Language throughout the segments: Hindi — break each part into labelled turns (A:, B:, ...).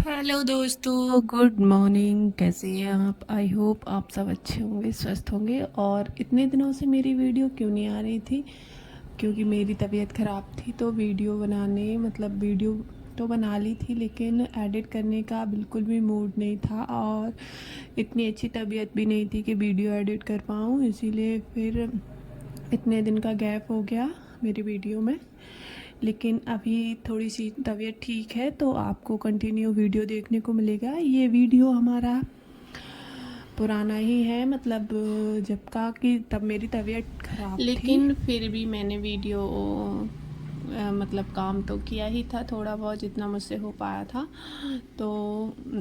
A: हेलो दोस्तों, गुड मॉर्निंग। कैसे हैं आप? आई होप आप सब अच्छे होंगे, स्वस्थ होंगे। और इतने दिनों से मेरी वीडियो क्यों नहीं आ रही थी? क्योंकि मेरी तबीयत ख़राब थी, तो वीडियो बनाने वीडियो तो बना ली थी, लेकिन एडिट करने का बिल्कुल भी मूड नहीं था। और इतनी अच्छी तबीयत भी नहीं थी कि वीडियो एडिट कर पाऊँ, इसीलिए फिर इतने दिन का गैप हो गया मेरी वीडियो में। लेकिन अभी थोड़ी सी तबीयत ठीक है, तो आपको कंटिन्यू वीडियो देखने को मिलेगा। ये वीडियो हमारा पुराना ही है, जब का कि तब मेरी तबीयत ख़राब थी, लेकिन फिर भी मैंने वीडियो काम तो किया ही था, थोड़ा बहुत जितना मुझसे हो पाया था, तो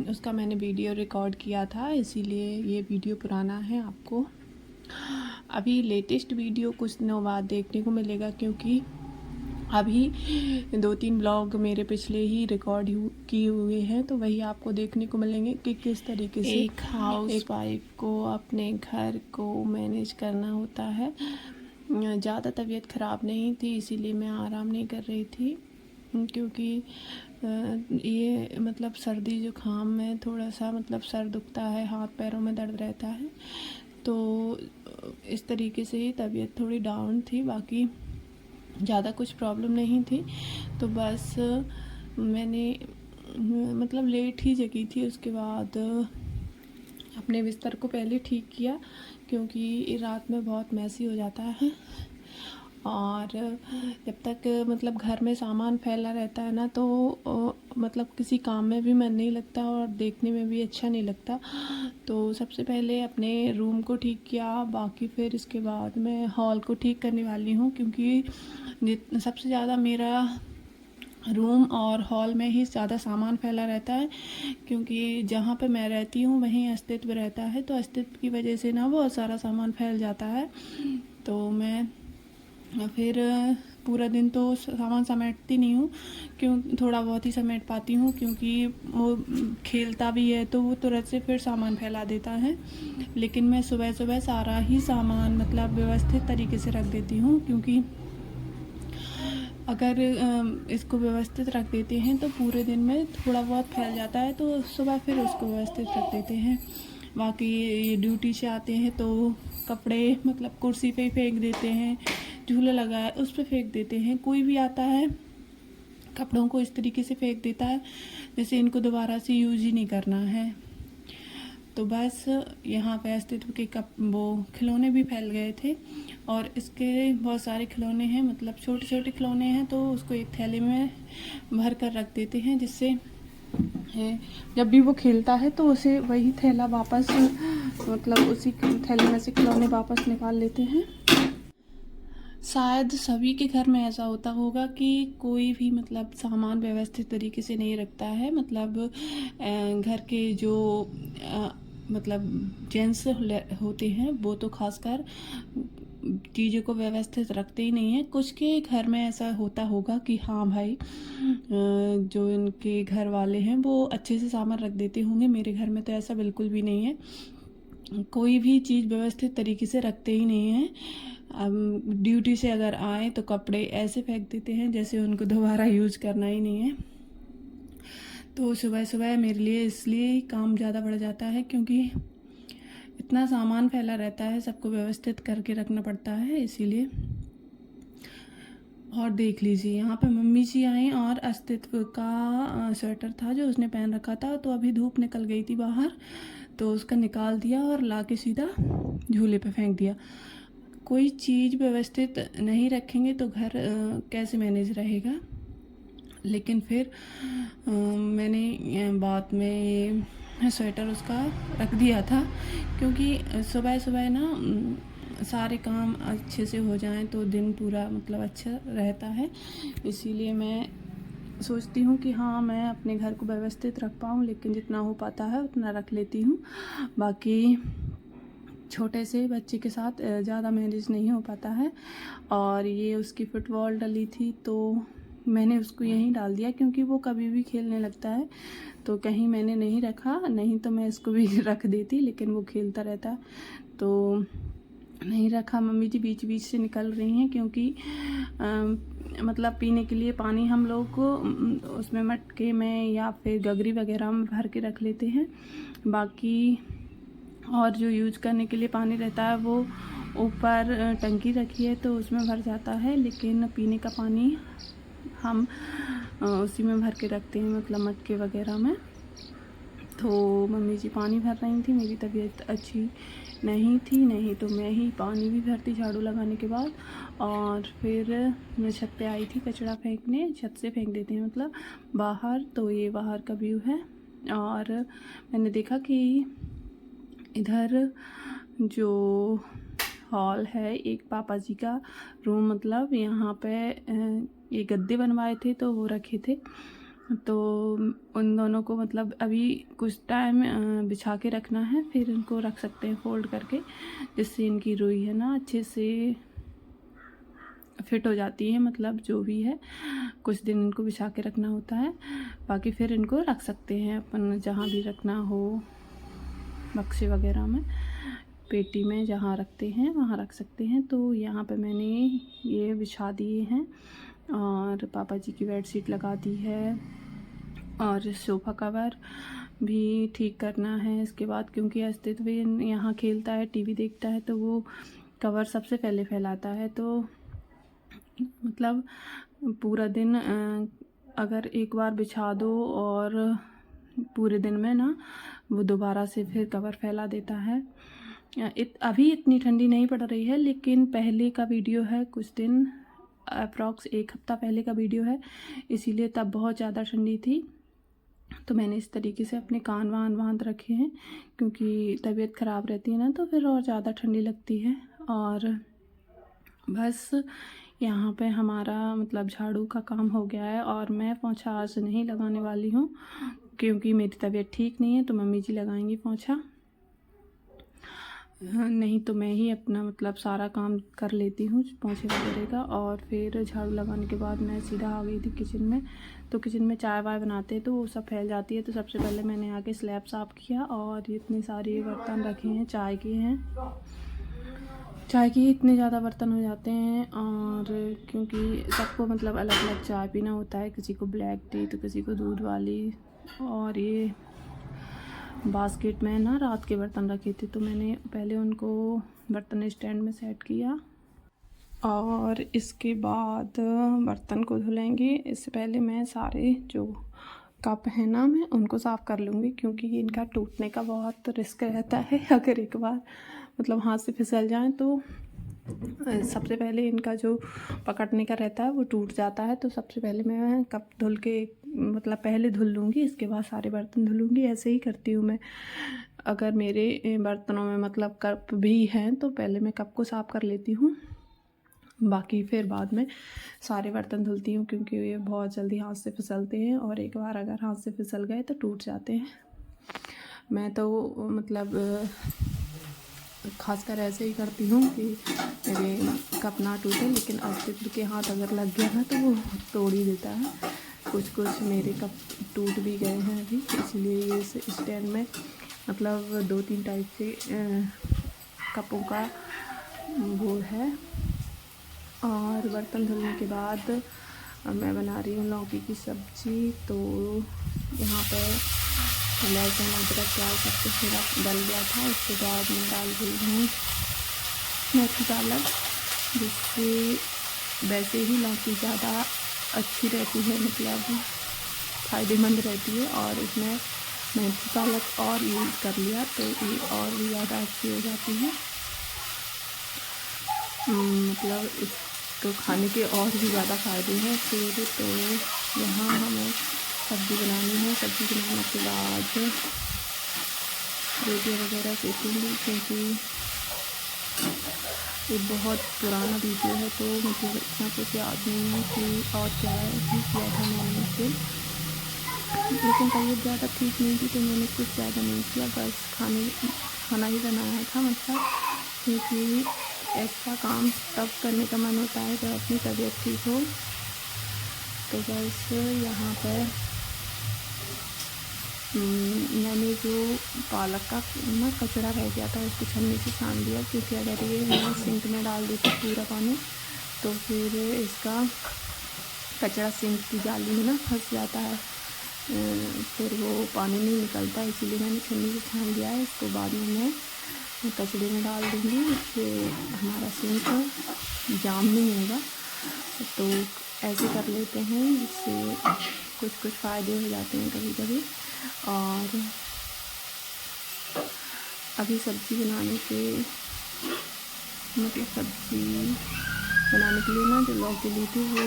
A: उसका मैंने वीडियो रिकॉर्ड किया था। इसीलिए ये वीडियो पुराना है। आपको अभी लेटेस्ट वीडियो कुछ दिनों बाद देखने को मिलेगा, क्योंकि अभी 2-3 ब्लॉग मेरे पिछले ही रिकॉर्ड किए हुए हैं, तो वही आपको देखने को मिलेंगे कि किस तरीके से एक हाउस वाइफ को अपने घर को मैनेज करना होता है। ज़्यादा तबीयत ख़राब नहीं थी, इसीलिए मैं आराम नहीं कर रही थी, क्योंकि ये सर्दी जुकाम में थोड़ा सा सर दुखता है, हाथ पैरों में दर्द रहता है, तो इस तरीके से ही तबीयत थोड़ी डाउन थी। बाकी ज़्यादा कुछ प्रॉब्लम नहीं थी, तो बस मैंने लेट ही जगी थी। उसके बाद अपने बिस्तर को पहले ठीक किया, क्योंकि रात में बहुत मैसी हो जाता है। और जब तक घर में सामान फैला रहता है ना, तो किसी काम में भी मन नहीं लगता और देखने में भी अच्छा नहीं लगता। तो सबसे पहले अपने रूम को ठीक किया, बाकी फिर इसके बाद मैं हॉल को ठीक करने वाली हूँ, क्योंकि सबसे ज़्यादा मेरा रूम और हॉल में ही ज़्यादा सामान फैला रहता है, क्योंकि जहाँ पे मैं रहती हूँ वहीं अस्तित्व रहता है, तो अस्तित्व की वजह से ना बहुत सारा सामान फैल जाता है। तो मैं फिर पूरा दिन तो सामान समेटती नहीं हूँ, क्यों थोड़ा बहुत ही समेट पाती हूँ, क्योंकि वो खेलता भी है तो वो तुरंत से फिर सामान फैला देता है। लेकिन मैं सुबह सुबह सारा ही सामान व्यवस्थित तरीके से रख देती हूँ, क्योंकि अगर इसको व्यवस्थित रख देते हैं तो पूरे दिन में थोड़ा बहुत फैल जाता है, तो सुबह फिर उसको व्यवस्थित रख देते हैं। बाकी ये ड्यूटी से आते हैं तो कपड़े कुर्सी पे ही फेंक देते हैं, झूला लगा है उस पर फेंक देते हैं। कोई भी आता है कपड़ों को इस तरीके से फेंक देता है जैसे इनको दोबारा से यूज ही नहीं करना है। तो बस यहाँ पे अस्तित्व के वो खिलौने भी फैल गए थे, और इसके बहुत सारे खिलौने हैं, छोटे छोटे खिलौने हैं, तो उसको एक थैले में भर कर रख देते हैं, जिससे जब भी वो खेलता है तो उसे वही थैला वापस उसी थैले में से खिलौने वापस निकाल लेते हैं। शायद सभी के घर में ऐसा होता होगा कि कोई भी सामान व्यवस्थित तरीके से नहीं रखता है। घर के जो जेंट्स होते हैं वो तो खासकर चीज़ों को व्यवस्थित रखते ही नहीं है। कुछ के घर में ऐसा होता होगा कि हाँ भाई, जो इनके घर वाले हैं वो अच्छे से सामान रख देते होंगे। मेरे घर में तो ऐसा बिल्कुल भी नहीं है, कोई भी चीज़ व्यवस्थित तरीके से रखते ही नहीं है। ड्यूटी से अगर आए तो कपड़े ऐसे फेंक देते हैं जैसे उनको दोबारा यूज करना ही नहीं है। तो सुबह सुबह मेरे लिए इसलिए काम ज़्यादा बढ़ जाता है, क्योंकि इतना सामान फैला रहता है, सबको व्यवस्थित करके रखना पड़ता है, इसीलिए। और देख लीजिए यहाँ पे मम्मी जी आई, और अस्तित्व का स्वेटर था जो उसने पहन रखा था, तो अभी धूप निकल गई थी बाहर, तो उसका निकाल दिया और ला के सीधा झूले पे फेंक दिया। कोई चीज़ व्यवस्थित नहीं रखेंगे तो घर कैसे मैनेज रहेगा। लेकिन फिर मैंने बाद में ये स्वेटर उसका रख दिया था, क्योंकि सुबह सुबह ना सारे काम अच्छे से हो जाएं तो दिन पूरा अच्छा रहता है। इसीलिए मैं सोचती हूँ कि हाँ, मैं अपने घर को व्यवस्थित रख पाऊँ, लेकिन जितना हो पाता है उतना रख लेती हूँ। बाकी छोटे से बच्चे के साथ ज़्यादा मैनेज नहीं हो पाता है। और ये उसकी फुटबॉल डली थी, तो मैंने उसको यहीं डाल दिया, क्योंकि वो कभी भी खेलने लगता है, तो कहीं मैंने नहीं रखा, नहीं तो मैं इसको भी रख देती, लेकिन वो खेलता रहता तो नहीं रखा। मम्मी जी बीच बीच से निकल रही हैं, क्योंकि मतलब पीने के लिए पानी हम लोग को उसमें मटके में या फिर गगरी वगैरह में भर के रख लेते हैं। बाकी और जो यूज करने के लिए पानी रहता है वो ऊपर टंकी रखी है तो उसमें भर जाता है, लेकिन पीने का पानी हम उसी में भर के रखते हैं, मतलब मटके वगैरह में। तो मम्मी जी पानी भर रही थी, मेरी तबीयत अच्छी नहीं तो मैं ही पानी भी भरती झाड़ू लगाने के बाद। और फिर मैं छत पे आई थी कचरा फेंकने, छत से फेंक देते हैं मतलब बाहर। तो ये बाहर का व्यू है और मैंने देखा कि इधर जो हॉल है, एक पापा जी का रूम, मतलब यहाँ पे ये गद्दे बनवाए थे तो वो रखे थे। तो उन दोनों को मतलब अभी कुछ टाइम बिछा के रखना है, फिर इनको रख सकते हैं फोल्ड करके, जिससे इनकी रुई है ना अच्छे से फिट हो जाती है। मतलब जो भी है कुछ दिन इनको बिछा के रखना होता है, बाकी फिर इनको रख सकते हैं अपन जहाँ भी रखना हो, बक्से वगैरह में, पेटी में जहाँ रखते हैं वहाँ रख सकते हैं। तो यहाँ पे मैंने ये बिछा दिए हैं और पापा जी की बेड शीट लगा दी है और सोफ़ा कवर भी ठीक करना है इसके बाद, क्योंकि अस्तित्व यहाँ खेलता है, टीवी देखता है, तो वो कवर सबसे पहले फैलाता है। तो मतलब पूरा दिन अगर एक बार बिछा दो और पूरे दिन में ना वो दोबारा से फिर कवर फैला देता है। अभी इतनी ठंडी नहीं पड़ रही है, लेकिन पहले का वीडियो है, कुछ दिन अप्रॉक्स 1 हफ्ता पहले का वीडियो है, इसीलिए तब बहुत ज़्यादा ठंडी थी। तो मैंने इस तरीके से अपने कान वान बांध रखे हैं, क्योंकि तबीयत ख़राब रहती है ना तो फिर और ज़्यादा ठंडी लगती है। और बस यहाँ पे हमारा मतलब झाड़ू का काम हो गया है और मैं पोंछा आज नहीं लगाने वाली हूँ, क्योंकि मेरी तबीयत ठीक नहीं है। तो मम्मी जी लगाएंगी पोंछा, नहीं तो मैं ही अपना मतलब सारा काम कर लेती हूँ पोंछे वगैरह का। और फिर झाड़ू लगाने के बाद मैं सीधा आ गई थी किचन में। तो किचन में चाय वाय बनाते तो वो सब फैल जाती है, तो सबसे पहले मैंने आके स्लैब साफ़ किया और इतने सारे बर्तन रखे हैं, चाय के इतने ज़्यादा बर्तन हो जाते हैं। और क्योंकि सबको मतलब अलग अलग चाय पीना होता है, किसी को ब्लैक टी तो किसी को दूध वाली। और ये बास्केट में ना रात के बर्तन रखे थे, तो मैंने पहले उनको बर्तन स्टैंड में सेट किया और इसके बाद बर्तन को धुलेंगे। इससे पहले मैं सारे जो कप है ना मैं उनको साफ़ कर लूँगी, क्योंकि इनका टूटने का बहुत रिस्क रहता है। अगर एक बार मतलब हाथ से फिसल जाए तो सबसे पहले इनका जो पकड़ने का रहता है वो टूट जाता है। तो सबसे पहले मैं कप धुल के मतलब पहले धुल लूँगी, इसके बाद सारे बर्तन धुलूँगी। ऐसे ही करती हूँ मैं। अगर मेरे बर्तनों में मतलब कप भी हैं तो पहले मैं कप को साफ़ कर लेती हूँ, बाकी फिर बाद में सारे बर्तन धुलती हूँ, क्योंकि ये बहुत जल्दी हाथ से फिसलते हैं और एक बार अगर हाथ से फिसल गए तो टूट जाते हैं। मैं तो मतलब खासकर ऐसे ही करती हूँ कि मेरे कप ना टूटे, लेकिन अस्तित्व के हाथ अगर लग गया ना तो वो तोड़ ही देता है। कुछ मेरे कप टूट भी गए हैं अभी, इसलिए ये स्टैंड में मतलब 2-3 टाइप से कपों का वो है। और बर्तन धुलने के बाद मैं बना रही हूँ लौकी की सब्ज़ी। तो यहाँ पर लहसुन अदरक प्याज सब कुछ मेरा डल गया था, उसके बाद मैं डाल रही हूँ मेथी पालक, जिससे वैसे ही लौकी ज़्यादा अच्छी रहती है, मतलब फ़ायदेमंद रहती है। और इसमें मेथी पालक और यूज़ कर लिया तो ये और भी ज़्यादा अच्छी हो जाती है। मतलब इसको खाने के और भी ज़्यादा फ़ायदे हैं। फिर तो यहाँ हमें सब्ज़ी बनानी है। सब्ज़ी बनाने के बाद रोटी वगैरह सेकूँगी, क्योंकि ये बहुत पुराना वीडियो है तो मुझे इतना कुछ याद नहीं है कि और क्या ही किया था मैंने इससे। लेकिन तबीयत ज़्यादा ठीक नहीं थी तो मैंने कुछ ज़्यादा नहीं किया, बस खाना ही बनाया था। मतलब क्योंकि ऐसा काम तब करने का मन होता है जब अपनी तबीयत ठीक हो। तो बस यहाँ पर मैंने जो पालक का ना कचरा रह गया था उसको छन्नी से छान दिया, क्योंकि अगर ये मैं सिंक में डाल देती पूरा पानी तो फिर इसका कचरा सिंक की जाली में ना फंस जाता है, फिर वो पानी नहीं निकलता, इसीलिए मैंने छन्नी से छान दिया है। इसको बाद में मैं कचड़े में डाल दूँगी, इससे हमारा सिंक जाम नहीं होगा। तो ऐसे कर लेते हैं, जिससे कुछ फ़ायदे हो जाते हैं कभी कभी। और अभी सब्ज़ी बनाने के मतलब सब्ज़ी बनाने के लिए ना जो लौकी ली थी वो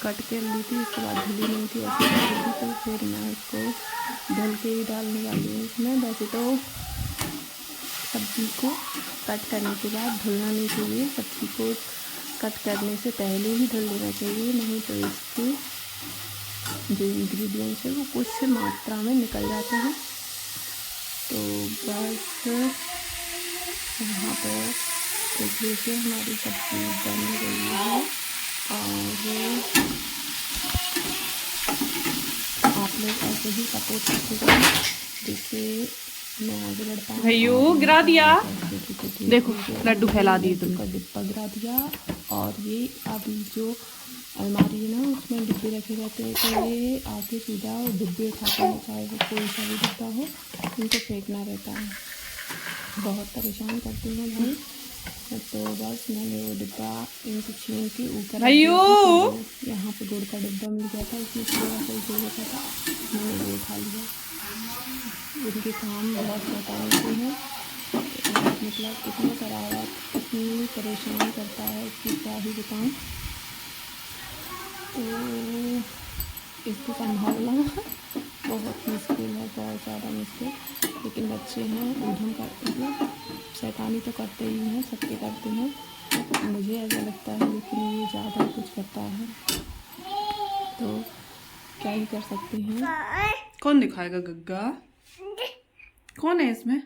A: कट कर ली थी, उसके बाद धुली नहीं थी, ऐसे कर ली थी। तो फिर मैं उसको धुल के ही डालने वाली हूँ इसमें। वैसे तो सब्ज़ी को कट करने के बाद धुलना नहीं चाहिए, सब्ज़ी को कट करने से पहले ही धुल लेना चाहिए, नहीं तो इसके जो इंग्रेडिएंट्स है वो कुछ मात्रा में निकल जाते हैं। तो बस यहाँ पर देख लीजिए हमारी सब्ज़ी बन गई है। और आप लोग ऐसे ही सपोर्ट करते रहें, जिससे मैं आगे बढ़ पाऊँ।
B: भैया गिरा दिया, देखो लड्डू फैला दिए तुमने।
A: डिब्बा गिरा दिया। और ये अभी जो अलमारी है ना उसमें डिब्बे रखे रहते हैं, तो ये आके सीधा डिब्बे उठाते हैं, चाहे वो कोई सा भी डिब्बा हो, इनको फेंकना रहता है। बहुत परेशान करते हैं भाई। तो बस मैंने वो डिब्बा इनसे छीन के ऊपर यहाँ पे गुड़ का डिब्बा मिल गया था, इसमें थोड़ा सा ही होता था, मैंने वो उठा लिया। इनके काम बहुत शैतानी से हैं, मतलब इतना शरारत, इतनी परेशान करता है कि क्या ही बताऊँ। तो इसको संभालना बहुत मुश्किल है, बहुत ज़्यादा मुश्किल। लेकिन बच्चे हैं, उधम करते हैं, शैतानी तो करते ही हैं, सबके करते हैं, मुझे ऐसा लगता है, लेकिन ये ज़्यादा कुछ करता है, तो क्या ही कर सकते हैं।
B: कौन दिखाएगा गग्गा? कौन है इसमें?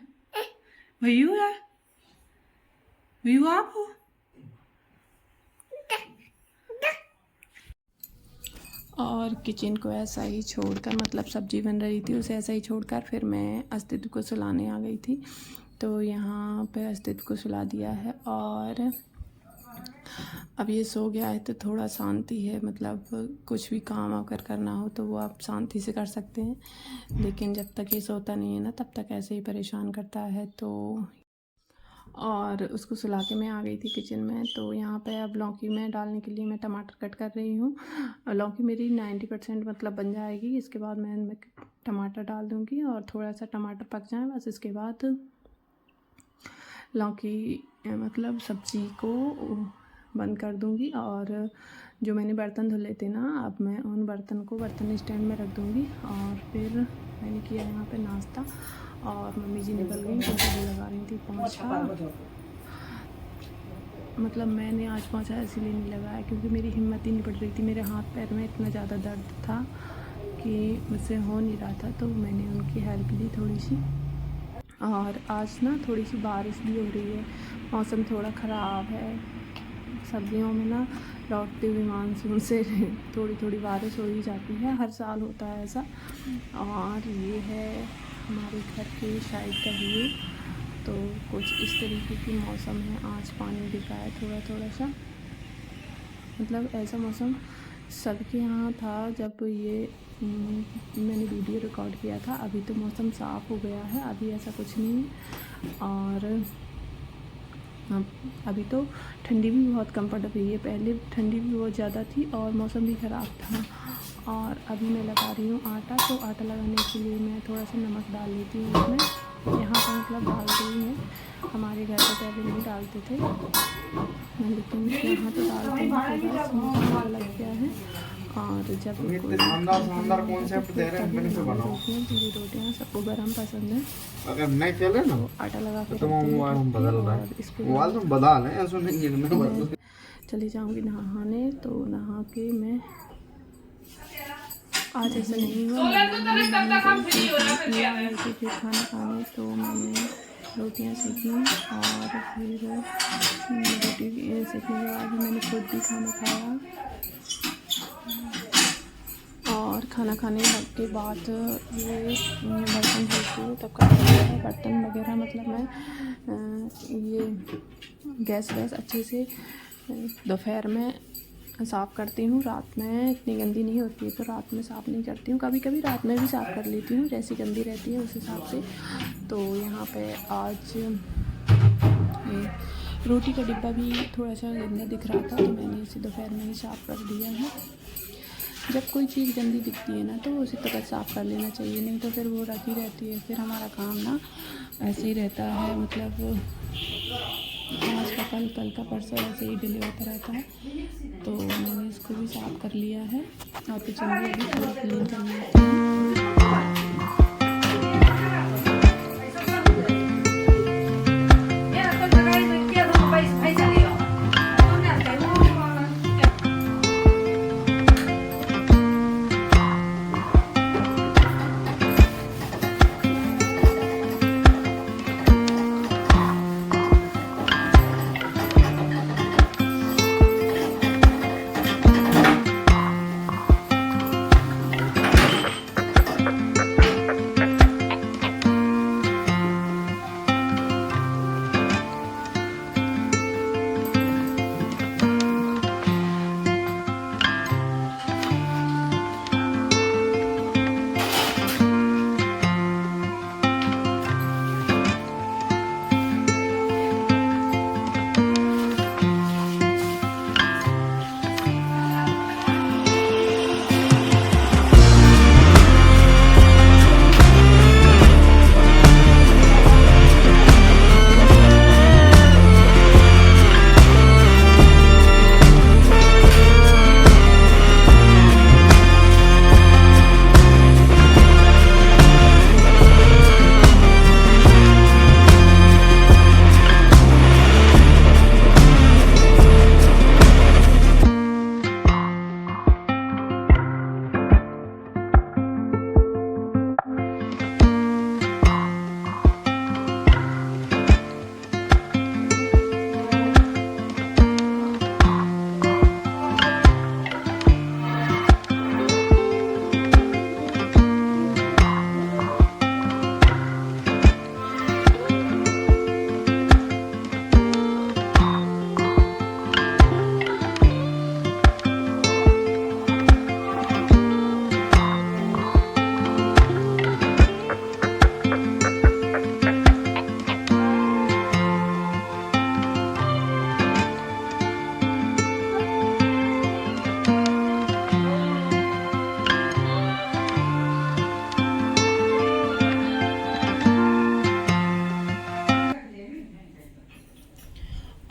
B: भैयू है? भैयू आप हो?
A: और किचन को ऐसा ही छोड़कर, मतलब सब्ज़ी बन रही थी उसे ऐसा ही छोड़कर फिर मैं अस्तित्व को सुलाने आ गई थी। तो यहाँ पे अस्तित्व को सुला दिया है और अब ये सो गया है, तो थोड़ा शांति है, मतलब कुछ भी काम अगर करना हो तो वो आप शांति से कर सकते हैं। लेकिन जब तक ये सोता नहीं है ना, तब तक ऐसे ही परेशान करता है। तो और उसको सुला के मैं आ गई थी किचन में। तो यहाँ पे अब लौकी में डालने के लिए मैं टमाटर कट कर रही हूँ। लौकी मेरी 90% मतलब बन जाएगी, इसके बाद मैं टमाटर डाल दूँगी और थोड़ा सा टमाटर पक जाए बस, इसके बाद लौकी मतलब सब्ज़ी को बंद कर दूँगी। और जो मैंने बर्तन धुले थे ना, अब मैं उन बर्तन स्टैंड में रख दूँगी। और फिर मैंने किया यहाँ पे नाश्ता, और मम्मी जी निकल गई क्योंकि वो लगा रही थी पोंछा। मतलब मैंने आज पोंछा इसीलिए नहीं लगाया क्योंकि मेरी हिम्मत ही नहीं पड़ रही थी, मेरे हाथ पैर में इतना ज़्यादा दर्द था कि मुझसे हो नहीं रहा था। तो मैंने उनकी हेल्प ली थोड़ी सी। और आज ना थोड़ी सी बारिश भी हो रही है, मौसम थोड़ा ख़राब है। सर्दियों में ना लौटते हुए मानसून से थोड़ी थोड़ी बारिश हो ही जाती है, हर साल होता है ऐसा। और ये है हमारे घर के साइड का व्यू। तो कुछ इस तरीके की मौसम है, आज पानी दिखा है थोड़ा थोड़ा सा, मतलब ऐसा मौसम सबके यहाँ था जब ये मैंने वीडियो रिकॉर्ड किया था। अभी तो मौसम साफ़ हो गया है, अभी ऐसा कुछ नहीं है। और अभी तो ठंडी भी बहुत कम पड़ रही है, पहले ठंडी भी बहुत ज़्यादा थी और मौसम भी ख़राब था। और अभी मैं लगा रही हूँ आटा। तो आटा लगाने के लिए मैं थोड़ा सा नमक डाल लेती हूँ उसमें, यहाँ पर मतलब डाल रही हूँ। हमारे घर पे पहले नहीं डालते थे, लेकिन यहाँ तो डालते हैं, तो बस मुझे लग गया है। और जब
C: शानदार कॉन्सेप्ट दे रहे हैं, मैंने बनाओ
A: पूरी रोटियाँ सबको गरम पसंद है,
C: अगर नहीं चले ना
A: तो आटा लगा के
C: तो मोबाइल हम बदल रहे हैं, मोबाइल तो बदल है, ऐसा नहीं है कि मैं बदल।
A: चली जाऊँगी नहाने। तो नहा के मैं आज ऐसा नहीं हुआ, फिर खाना खाने। तो मैंने रोटियां सेकी और फिर रोटी सेकने के बाद मैंने खुद भी खाना खाया। और खाना खाने के बाद ये बर्तन धोती हूँ तब का बर्तन वगैरह, मतलब मैं ये गैस अच्छे से दोपहर में साफ़ करती हूँ। रात में इतनी गंदी नहीं होती है तो रात में साफ़ नहीं करती हूँ, कभी कभी रात में भी साफ़ कर लेती हूँ, जैसी गंदी रहती है उस हिसाब से। तो यहाँ पे आज ये रोटी का डिब्बा भी थोड़ा सा गंदा दिख रहा था तो मैंने इसे दोपहर में ही साफ़ कर दिया है। जब कोई चीज़ गंदी दिखती है ना तो उसे तुरंत साफ़ कर लेना चाहिए, नहीं तो फिर वो रखी रहती है, फिर हमारा काम ना ऐसे ही रहता है, मतलब आज का कल का परसों ऐसे ही डिले होता रहता है। तो मैंने इसको भी साफ़ कर लिया है और किचन भी अभी थोड़ा क्लीन कर लेती हूँ।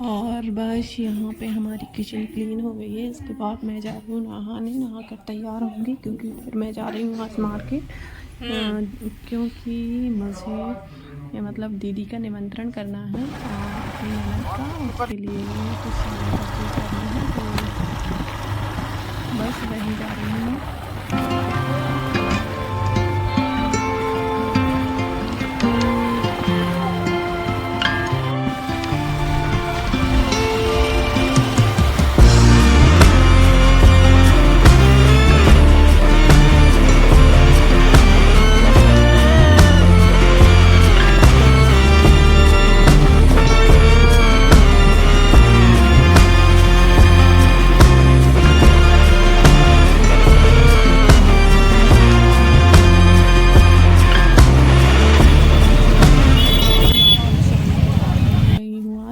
A: और बस यहाँ पे हमारी किचन क्लीन हो गई है। इसके बाद मैं जा रही हूँ नहाने, नहा कर तैयार होंगी क्योंकि फिर मैं जा रही हूँ आज मार्केट, क्योंकि मुझे मतलब दीदी का निमंत्रण करना है अपनी ननद का, उसके लिए कुछ सामान परचेज करना है तो बस वहीं जा रही हूँ मैं।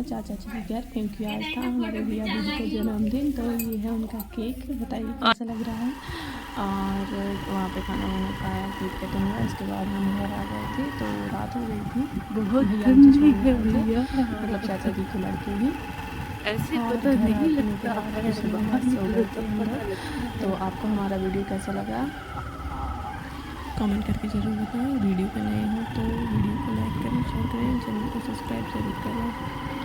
A: चाचा जी के घर, क्योंकि आज था हमारे भैया दीदी का जन्मदिन, तो ये है उनका केक। बताइए कैसा लग रहा है। और वहाँ पे खाना वाना खाया, केक कटिंग हुआ, उसके बाद हम घर आ गए थे तो रात हो गई थी। बहुत भैया मतलब चाचा जी के लड़के भी
B: ऐसे पता नहीं लगता है।
A: तो आपको हमारा वीडियो कैसा लगा कमेंट करके ज़रूर बताएं। वीडियो पे नए हो तो वीडियो को लाइक करें, शेयर करें, चैनल को सब्सक्राइब जरूर करें।